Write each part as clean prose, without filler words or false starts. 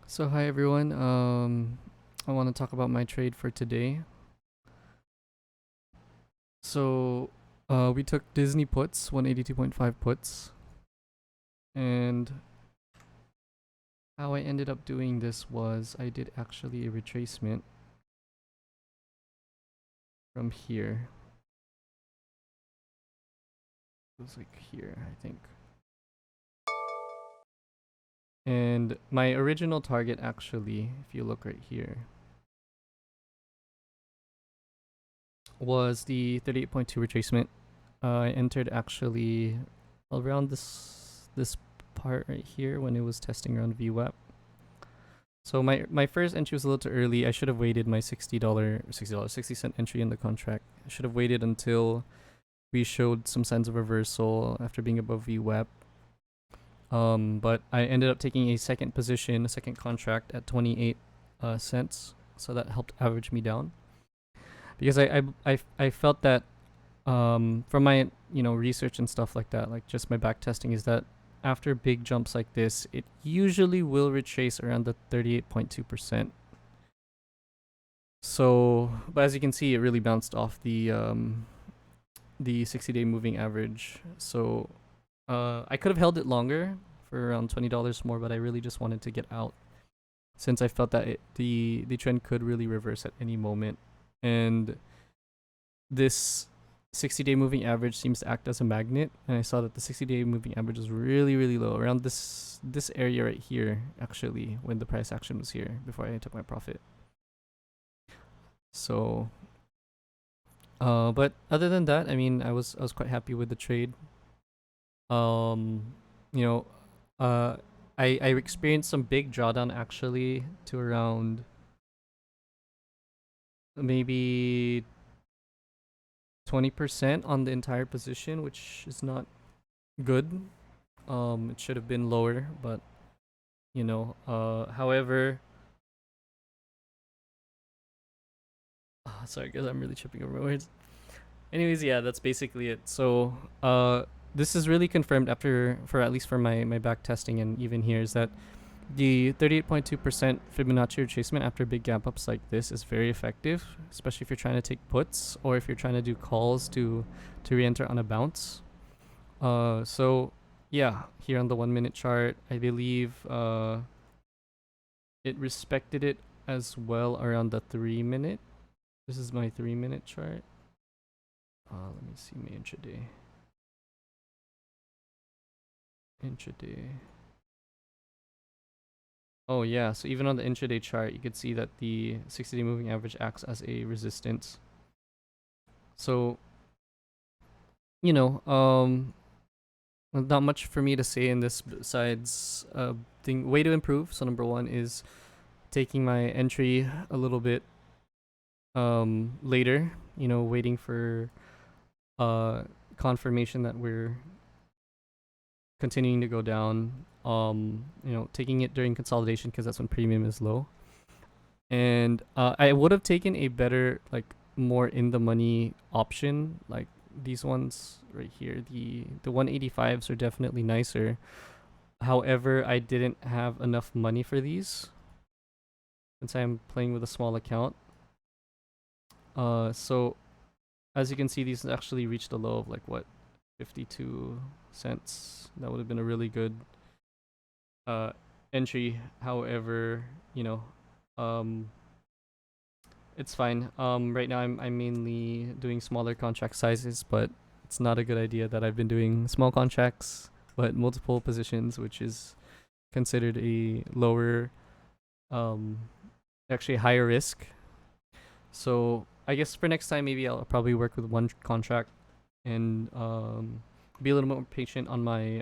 So hi everyone. I want to talk about my trade for today. So we took Disney puts, 182.5 puts, and how I ended up doing this was I did actually a retracement from here. It was like here, I think. And my original target actually, if you look right here, was the 38.2 retracement. I entered actually around this part right here when it was testing around VWAP. So my first entry was a little too early. I should have waited my $60, 60 cent entry in the contract. I should have waited until we showed some signs of reversal after being above VWAP. But I ended up taking a second position, a second contract at 28 cents. So that helped average me down because I felt that from my research and stuff like that, like just my back testing, is that after big jumps like this, it usually will retrace around the 38.2%. So, but as you can see, it really bounced off the 60-day moving average. So, I could have held it longer for around $20 more, but I really just wanted to get out since I felt that the trend could really reverse at any moment, and this 60-day moving average seems to act as a magnet, and I saw that the 60-day moving average was really low around this area right here, actually, when the price action was here before I took my profit. So but other than that, I mean, I was quite happy with the trade. um you know uh I experienced some big drawdown actually to around maybe 20% on the entire position, which is not good. It should have been lower, but however, sorry guys, I'm really tripping over my words. Anyways, yeah, that's basically it. So, this is really confirmed after, for at least for my back testing, and even here, is that the 38.2% Fibonacci retracement after big gap ups like this is very effective, especially if you're trying to take puts or if you're trying to do calls to re-enter on a bounce. So yeah, here on the 1 minute chart, I believe it respected it as well around the 3 minute. This is my 3 minute chart. Let me see my intraday. Intraday. Oh yeah, so even on the intraday chart, you could see that the 60-day moving average acts as a resistance. So, you know, not much for me to say in this besides thing way to improve. So number one is taking my entry a little bit later, waiting for uh confirmation that we're continuing to go down. Taking it during consolidation because that's when premium is low. And I would have taken a better, like, more in the money option, like these ones right here. The 185s are definitely nicer. However, I didn't have enough money for these since I'm playing with a small account. So as you can see, these actually reached a low of like what, 52 cents. That would have been a really good uh entry. However, um it's fine. Right now I'm mainly doing smaller contract sizes, but it's not a good idea that I've been doing small contracts but multiple positions, which is considered a lower, um, actually a higher risk. So I guess for next time, maybe I'll probably work with one contract and be a little more patient on my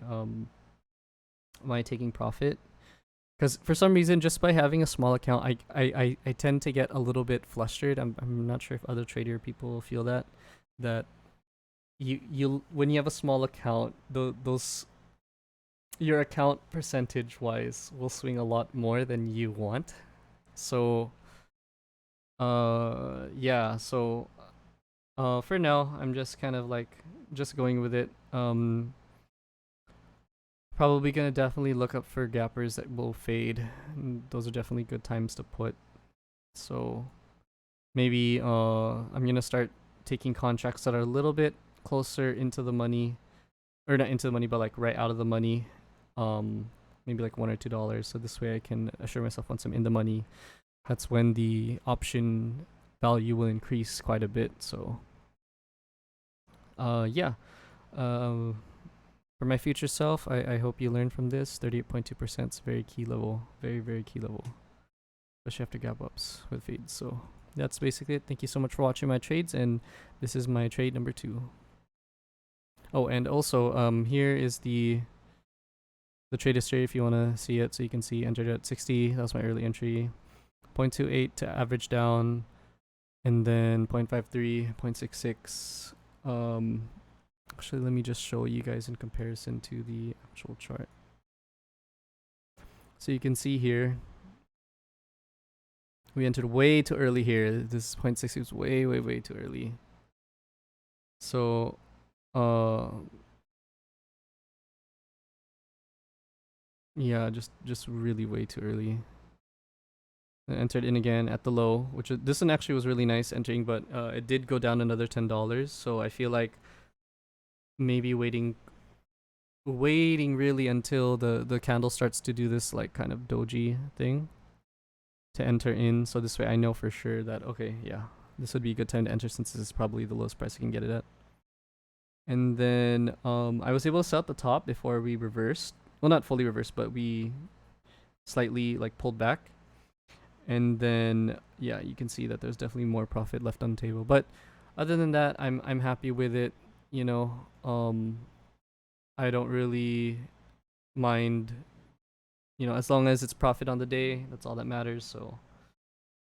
taking profit. Because for some reason, just by having a small account, I tend to get a little bit flustered. I'm not sure if other trader people feel that you when you have a small account, those your account percentage wise will swing a lot more than you want. So yeah, so for now I'm just kind of like just going with it. Probably gonna definitely look up for gappers that will fade. Those are definitely good times to put. So maybe I'm gonna start taking contracts that are a little bit closer into the money, or not into the money, but like right out of the money. Maybe like $1 or $2. So this way I can assure myself once I'm in the money, that's when the option value will increase quite a bit. So yeah. For my future self, I hope you learn from this. 38.2% is very key level. Very, very key level. Especially after gap ups with fades. So that's basically it. Thank you so much for watching my trades, and this is my trade number 2. Oh, and also here is the trade history if you want to see it. So you can see entered at 60. That was my early entry. 0.28 to average down, and then 0.53, 0.66. Actually, let me just show you guys in comparison to the actual chart. So you can see here, we entered way too early here. This 0.60 was way, way, way too early. So, yeah, just really way too early. I entered in again at the low, which this one actually was really nice entering, but it did go down another $10. So I feel like maybe waiting really until the candle starts to do this like kind of doji thing to enter in. So this way I know for sure that, okay, yeah, this would be a good time to enter since this is probably the lowest price I can get it at. And then I was able to sell at the top before we reversed. Well, not fully reversed, but we slightly like pulled back. And then yeah, you can see that there's definitely more profit left on the table. But other than that, I'm happy with it. You know, I don't really mind. You know, as long as it's profit on the day, that's all that matters. So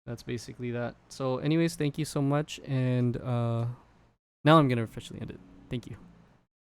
that's basically that. So anyways, thank you so much, and now I'm gonna officially end it. Thank you.